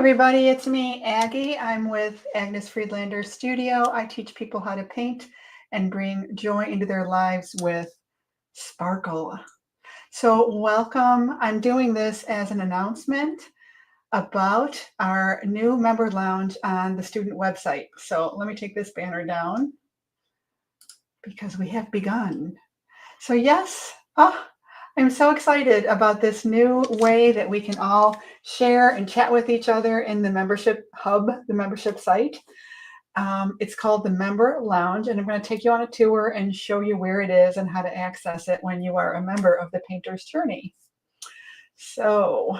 everybody, it's me, Aggie. I'm with Agnes Friedlander Studio. I teach people how to paint and bring joy into their lives with sparkle. So welcome. I'm doing this as an announcement about our new member lounge on the student website. So let me take this banner down because we have begun. So yes, I'm so excited about this new way that we can all share and chat with each other in the membership hub, the membership site. It's called the Member Lounge, and I'm going to take you on a tour and show you where it is and how to access it when you are a member of the Painter's Journey. So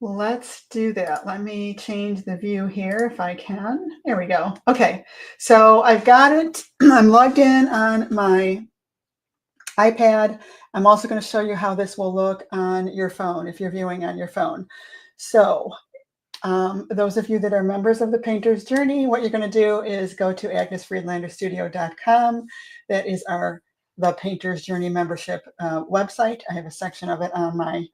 let's do that. Let me change the view here if I can. There we go. Okay, so I've got it. I'm logged in on my iPad. I'm also going to show you how this will look on your phone if you're viewing on your phone. So those of you that are members of the Painter's Journey, what you're going to do is go to agnesfriedlanderstudio.com. That is the Painter's Journey membership website. I have a section of it on my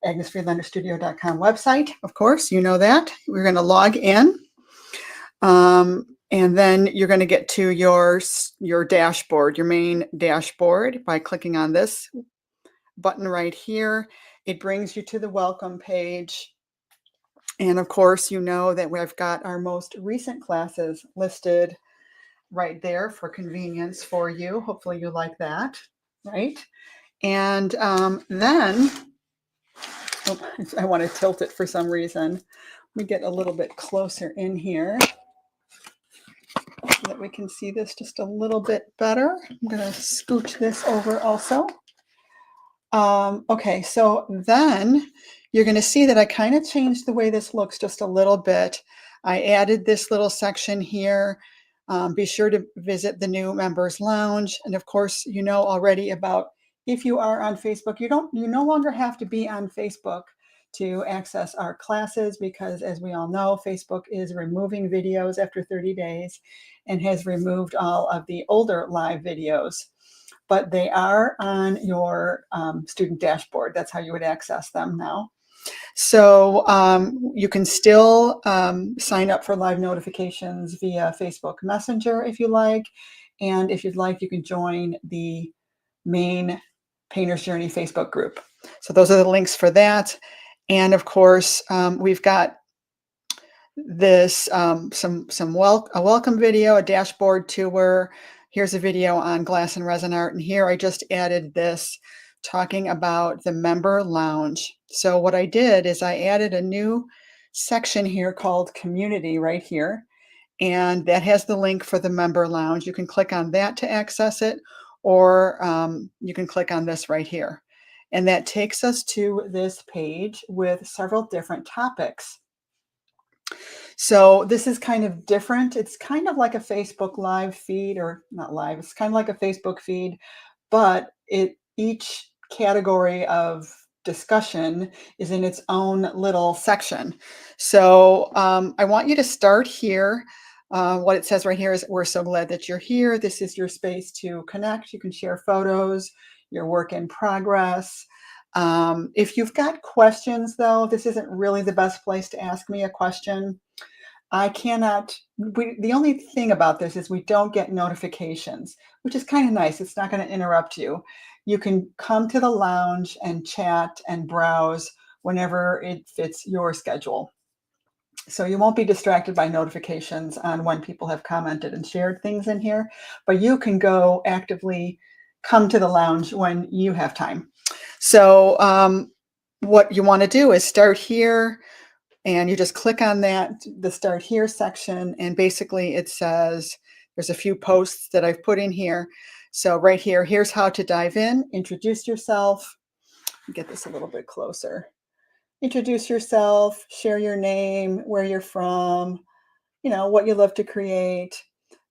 agnesfriedlanderstudio.com website. Of course, you know that. We're going to log in. And then you're going to get to your dashboard, your main dashboard, by clicking on this button right here. It brings you to the welcome page. And of course, you know that we've got our most recent classes listed right there for convenience for you. Hopefully you like that, right? And then, I want to tilt it for some reason. Let me get a little bit closer in here so that we can see this just a little bit better. I'm going to scooch this over also. Okay, so then you're going to see that I kind of changed the way this looks just a little bit. I added this little section here. Be sure to visit the new members lounge. And of course, you know already about, if you are on Facebook, you no longer have to be on Facebook to access our classes, because as we all know, Facebook is removing videos after 30 days and has removed all of the older live videos. But they are on your student dashboard. That's how you would access them now. So you can still sign up for live notifications via Facebook Messenger if you like. And if you'd like, you can join the main Painter's Journey Facebook group. So those are the links for that. And of course, we've got this a welcome video, a dashboard tour. Here's a video on glass and resin art. And here I just added this talking about the member lounge. So what I did is I added a new section here called community right here. And that has the link for the member lounge. You can click on that to access it, or you can click on this right here. And that takes us to this page with several different topics. So this is kind of different. It's kind of like a Facebook live feed, or not live, it's kind of like a Facebook feed, but each category of discussion is in its own little section. So I want you to start here. What it says right here is, we're so glad that you're here. This is your space to connect. You can share photos, your work in progress. If you've got questions, though, this isn't really the best place to ask me a question. The only thing about this is we don't get notifications, which is kind of nice. It's not going to interrupt you. You can come to the lounge and chat and browse whenever it fits your schedule. So you won't be distracted by notifications on when people have commented and shared things in here, but you can go actively come to the lounge when you have time. So what you want to do is start here, and you just click on the start here section, and basically it says, there's a few posts that I've put in here. So right here, here's how to dive in. Introduce yourself. Get this a little bit closer. Introduce yourself, share your name, where you're from, what you love to create.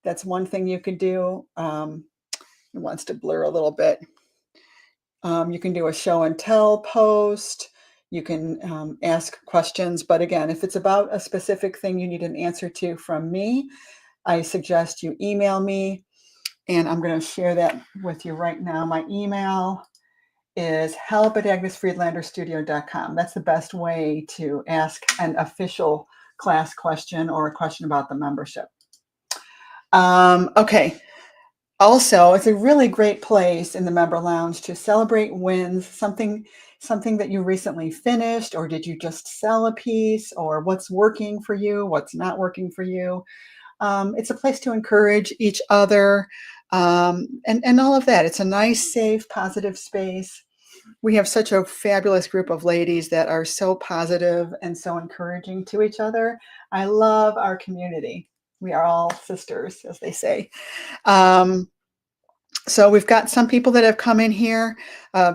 That's one thing you could do. It wants to blur a little bit. You can do a show and tell post. You can ask questions. But again, if it's about a specific thing you need an answer to from me, I suggest you email me. And I'm going to share that with you right now. My email is help@agnesfriedlanderstudio.com. That's the best way to ask an official class question or a question about the membership. Okay. Also, it's a really great place in the member lounge to celebrate wins, something that you recently finished, or did you just sell a piece, or what's working for you, what's not working for you. It's a place to encourage each other, and all of that. It's a nice, safe, positive space. We have such a fabulous group of ladies that are so positive and so encouraging to each other. I love our community. We are all sisters, as they say. Um, so we've got some people that have come in here.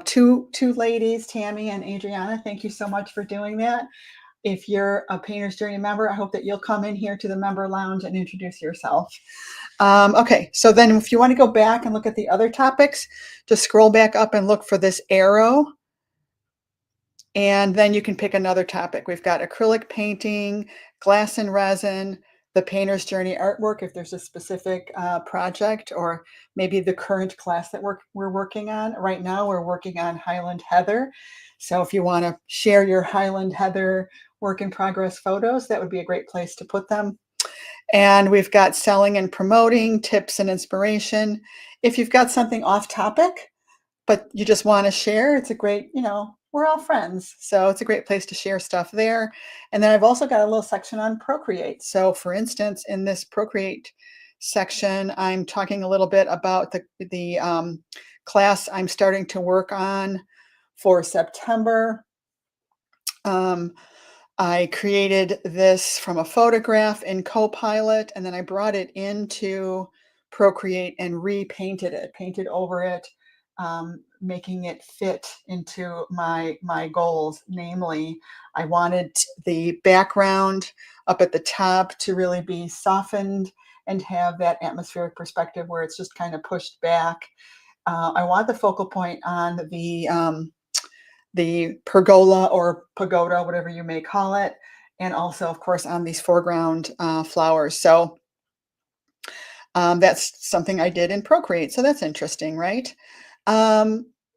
Two ladies, Tammy and Adriana. Thank you so much for doing that. If you're a Painter's Journey member, I hope that you'll come in here to the member lounge and introduce yourself. Okay, so then if you want to go back and look at the other topics, just scroll back up and look for this arrow. And then you can pick another topic. We've got acrylic painting, glass and resin, the Painter's Journey artwork, if there's a specific project, or maybe the current class that we're working on. Right now, we're working on Highland Heather. So if you want to share your Highland Heather work in progress photos, that would be a great place to put them. And we've got selling and promoting, tips and inspiration. If you've got something off topic, but you just want to share, it's a great, we're all friends. So it's a great place to share stuff there. And then I've also got a little section on Procreate. So for instance, in this Procreate section, I'm talking a little bit about the class I'm starting to work on for September. I created this from a photograph in Copilot, and then I brought it into Procreate and repainted it, painted over it, making it fit into my goals. Namely, I wanted the background up at the top to really be softened and have that atmospheric perspective where it's just kind of pushed back. I want the focal point on the pergola or pagoda, whatever you may call it, and also, of course, on these foreground flowers. So that's something I did in Procreate. So that's interesting, right?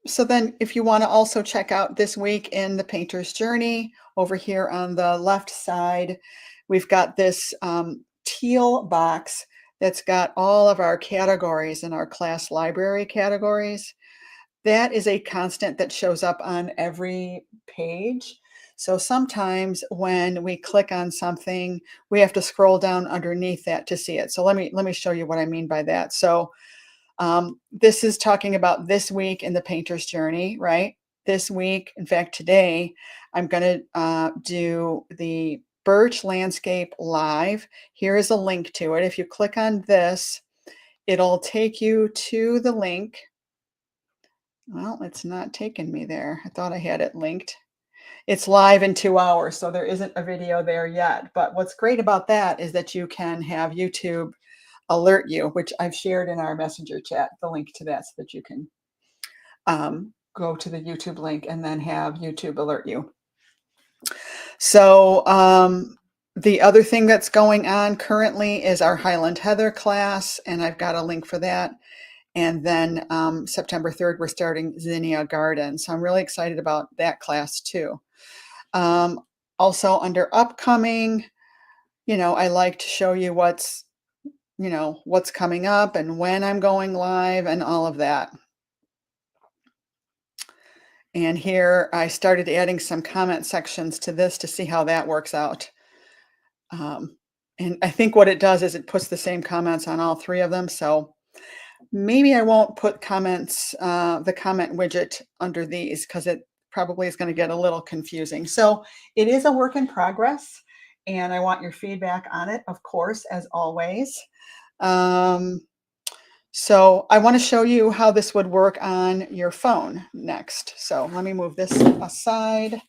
So then if you want to also check out this week in the Painter's Journey, over here on the left side, we've got this teal box that's got all of our categories in our class library categories. That is a constant that shows up on every page. So sometimes when we click on something, we have to scroll down underneath that to see it. So let me show you what I mean by that. So this is talking about this week in the Painter's Journey, right? This week, in fact, today, I'm going to do the Birch Landscape Live. Here is a link to it. If you click on this, it'll take you to the link. Well, it's not taking me there. I thought I had it linked. It's live in 2 hours, so there isn't a video there yet. But what's great about that is that you can have YouTube alert you, which I've shared in our messenger chat, the link to that, so that you can go to the YouTube link and then have YouTube alert you. So the other thing that's going on currently is our Highland Heather class, and I've got a link for that. And then September 3rd, we're starting Zinnia Garden. So I'm really excited about that class too. Also under upcoming, I like to show you what's coming up and when I'm going live and all of that. And here I started adding some comment sections to this to see how that works out. And I think what it does is it puts the same comments on all 3 of them. So maybe I won't put comments, the comment widget under these, because it probably is going to get a little confusing. So it is a work in progress, and I want your feedback on it, of course, as always. So I want to show you how this would work on your phone next. So let me move this aside,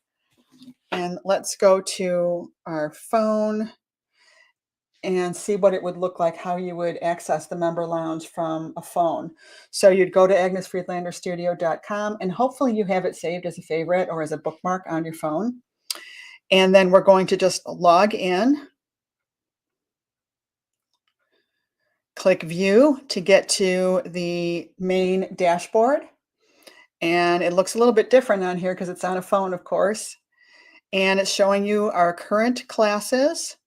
and let's go to our phone and see what it would look like, how you would access the member lounge from a phone. So you'd go to agnesfriedlanderstudio.com, and hopefully you have it saved as a favorite or as a bookmark on your phone. And then we're going to just log in, click view to get to the main dashboard. And it looks a little bit different on here because it's on a phone, of course. And it's showing you our current classes.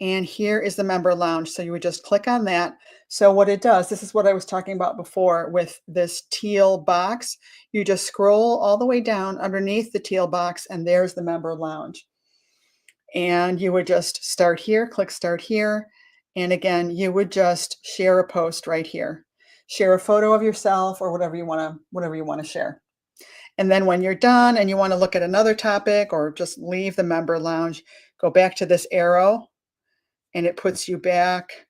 And here is the member lounge. So you would just click on that. So what it does, this is what I was talking about before with this teal box. You just scroll all the way down underneath the teal box, and there's the member lounge. And you would just start here, click start here. And again, you would just share a post right here. Share a photo of yourself or whatever you want to share. And then when you're done and you want to look at another topic or just leave the member lounge, go back to this arrow and it puts you back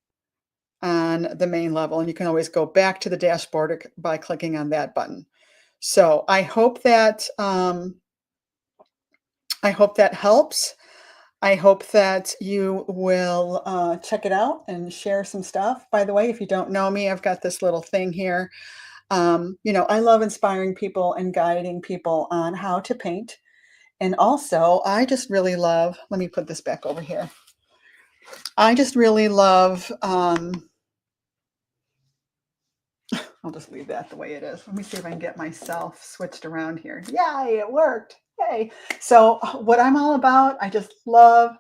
on the main level. And you can always go back to the dashboard by clicking on that button. So I hope that helps. I hope that you will check it out and share some stuff. By the way, if you don't know me, I've got this little thing here. I love inspiring people and guiding people on how to paint. And also, I just really love, let me put this back over here. I just really love, I'll just leave that the way it is. Let me see if I can get myself switched around here. Yay, it worked. Yay. So what I'm all about, I just love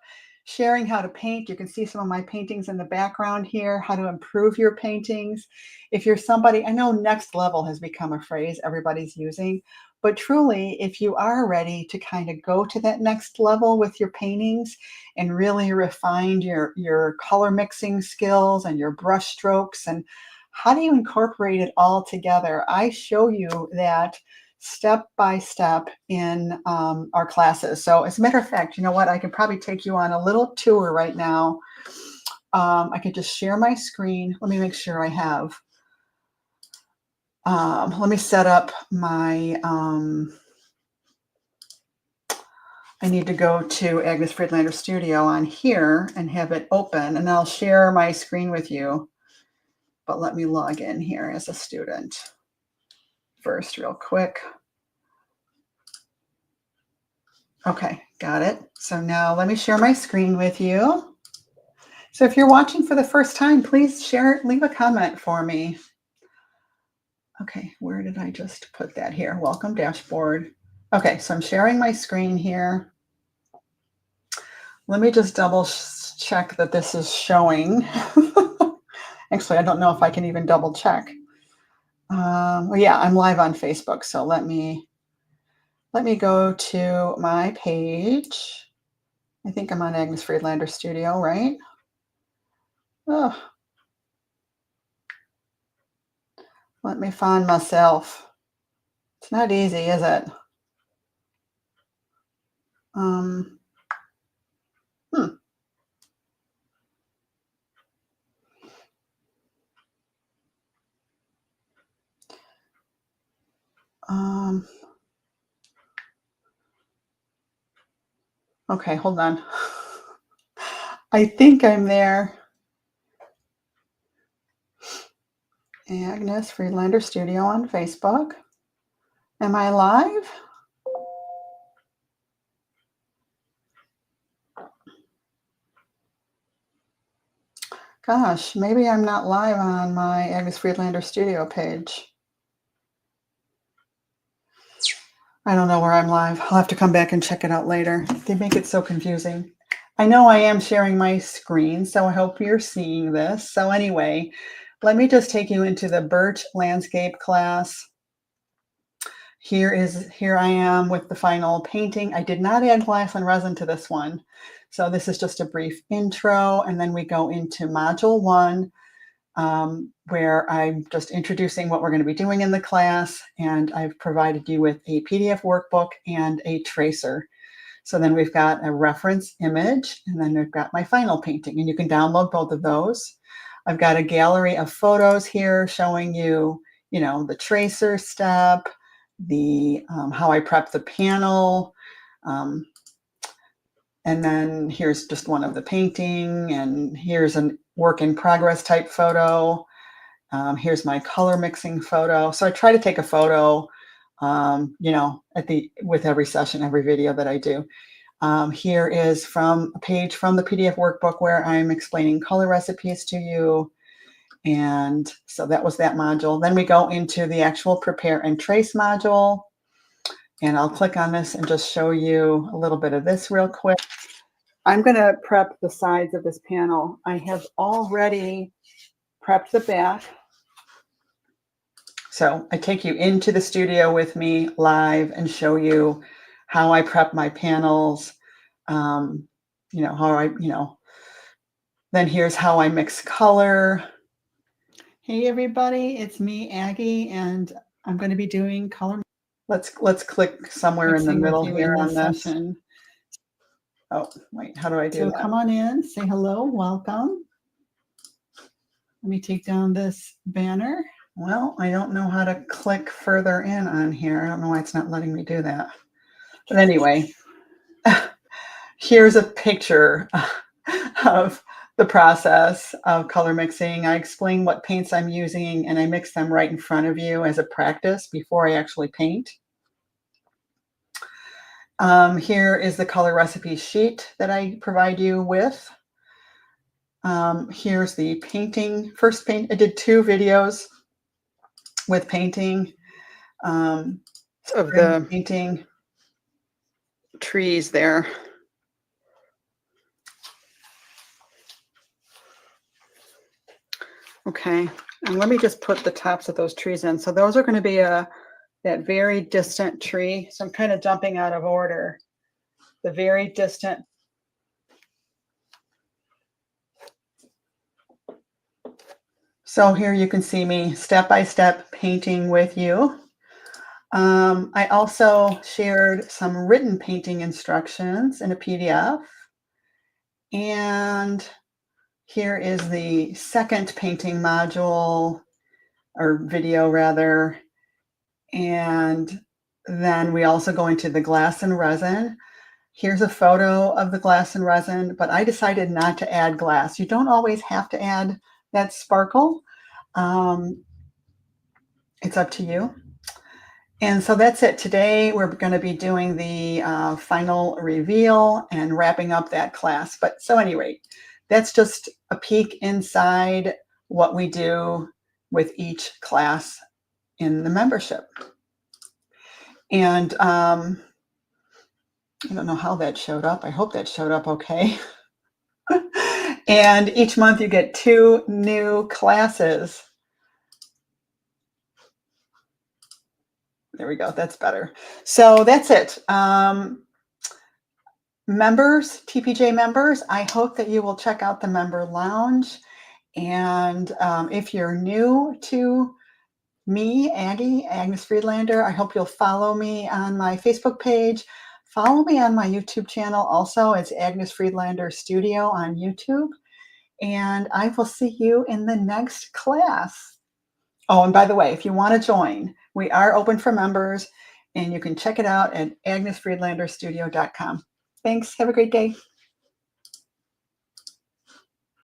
sharing how to paint. You can see some of my paintings in the background here, how to improve your paintings. If you're somebody, I know next level has become a phrase everybody's using, but truly, if you are ready to kind of go to that next level with your paintings and really refine your color mixing skills and your brush strokes and how do you incorporate it all together? I show you that step by step in our classes. So as a matter of fact, you know what? I could probably take you on a little tour right now. I could just share my screen. Let me make sure I have. Let me set up my, I need to go to Agnes Friedlander Studio on here and have it open, and I'll share my screen with you. But let me log in here as a student first real quick. Okay, got it. So now let me share my screen with you. So if you're watching for the first time, please share, leave a comment for me. Okay, where did I just put that here? Welcome dashboard. Okay, so I'm sharing my screen here. Let me just double check that this is showing. Actually, I don't know if I can even double check. Well, yeah, I'm live on Facebook, so let me go to my page. I think I'm on Agnes Friedlander Studio, right? Oh, let me find myself. It's not easy, is it? Okay, hold on. I think I'm there. Agnes Friedlander Studio on Facebook. Am I live? Gosh, maybe I'm not live on my Agnes Friedlander Studio page. I don't know where I'm live. I'll have to come back and check it out later. They make it so confusing. I know I am sharing my screen, so I hope you're seeing this. So anyway, let me just take you into the Birch Landscape class. Here I am with the final painting. I did not add glass and resin to this one. So this is just a brief intro, and then we go into module 1, where I'm just introducing what we're going to be doing in the class, and I've provided you with a PDF workbook and a tracer. So then we've got a reference image, and then we've got my final painting, and you can download both of those. I've got a gallery of photos here showing you, the tracer step, the how I prep the panel, and then here's just one of the painting, and here's a work in progress type photo. Here's my color mixing photo. So I try to take a photo, with every session, every video that I do. Here is from a page from the PDF workbook where I'm explaining color recipes to you. And so that was that module. Then we go into the actual prepare and trace module. And I'll click on this and just show you a little bit of this real quick. I'm going to prep the sides of this panel. I have already prepped the back. So I take you into the studio with me live and show you how I prep my panels. Then here's how I mix color. Hey everybody, it's me, Aggie, and I'm going to be doing color. Let's click somewhere in the middle here on this session. Oh, wait, how do I do that? So come on in, say hello, welcome. Let me take down this banner. Well, I don't know how to click further in on here. I don't know why it's not letting me do that. But anyway, here's a picture of the process of color mixing. I explain what paints I'm using and I mix them right in front of you as a practice before I actually paint. Here is the color recipe sheet that I provide you with. Here's the painting, first paint. I did 2 videos with painting, of the painting trees there. Okay, and let me just put the tops of those trees in. So those are going to be that very distant tree. So I'm kind of jumping out of order. The very distant. So here you can see me step-by-step painting with you. I also shared some written painting instructions in a PDF. And here is the second painting module, or video rather. And then we also go into the glass and resin. Here's a photo of the glass and resin, but I decided not to add glass. You don't always have to add that sparkle. It's up to you. And so that's it. Today we're going to be doing the final reveal and wrapping up that class. But so at any rate, that's just a peek inside what we do with each class in the membership. And I don't know how that showed up. I hope that showed up okay. And each month you get 2 new classes. There we go. That's better. So that's it. Members, TPJ members, I hope that you will check out the member lounge. And if you're new to me, Aggie, Agnes Friedlander, I hope you'll follow me on my Facebook page. Follow me on my YouTube channel also. It's Agnes Friedlander Studio on YouTube. And I will see you in the next class. Oh, and by the way, if you want to join, we are open for members, and you can check it out at agnesfriedlanderstudio.com. Thanks. Have a great day.